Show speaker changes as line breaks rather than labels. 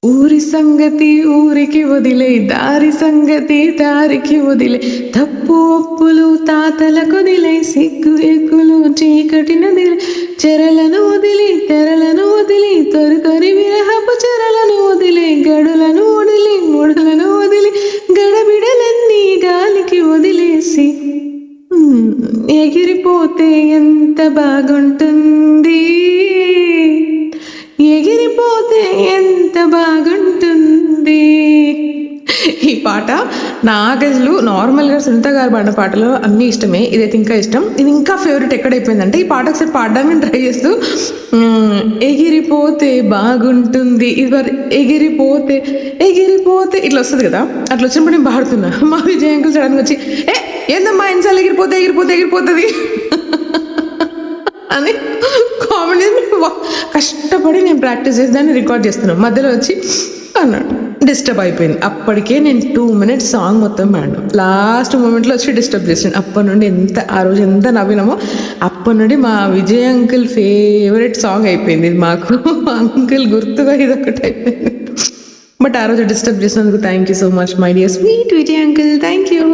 ఊరి సంగతి ఊరికి వదిలే, దారి సంగతి దారికి వదిలే, తప్పు ఒప్పులు తాతలకు వదిలే, సిగ్గు ఎగ్గులు చీకటి నదిలే, చెరలను వదిలి తెరలను వదిలి, తొరికొరి విరహపు చెరలను వదిలే, గడులను వదిలి ముడులను వదిలి, గడబిడలన్నీ గాలికి వదిలేసి ఎగిరిపోతే ఎంత బాగుంటుంది, ఎగిరిపోతే ఎంత బాగుంటుంది. ఈ పాట నాకు అసలు నార్మల్గా సునీత గారు పాడిన పాటలో అన్నీ ఇష్టమే, ఇదైతే ఇంకా ఇష్టం. ఇది ఇంకా ఫేవరెట్ ఎక్కడైపోయిందంటే ఈ పాట ఒకసారి పాడడానికి ట్రై చేస్తూ ఎగిరిపోతే బాగుంటుంది, ఇది ఎగిరిపోతే ఎగిరిపోతే ఇట్లా వస్తుంది కదా, అట్లా వచ్చినప్పుడు నేను పాడుతున్నా. మా విజయ్ అంకుల్ సడన్గా వచ్చి ఏందమ్మా ఎన్నిసార్లు ఎగిరిపోతే ఎగిరిపోతే ఎగిరిపోతుంది అని కామెడీ కష్టపడి నేను ప్రాక్టీస్ చేసి దాన్ని రికార్డ్ చేస్తున్నాను. మధ్యలో వచ్చి అన్నాడు, డిస్టర్బ్ అయిపోయింది. అప్పటికే నేను 2 minutes సాంగ్ మొత్తం పాడాను, లాస్ట్ మూమెంట్లో వచ్చి డిస్టర్బ్ చేసాను. అప్పటి నుండి ఆ రోజు ఎంత నవ్వినామో అప్పటి నుండి మా విజయ్ అంకుల్ ఫేవరెట్ సాంగ్ అయిపోయింది. మాకు అంకుల్ గుర్తుగా ఇది ఒకటి అయిపోయింది. బట్ ఆ రోజు డిస్టర్బ్ చేసినందుకు thank you so much my dear sweet Vijay uncle, thank you.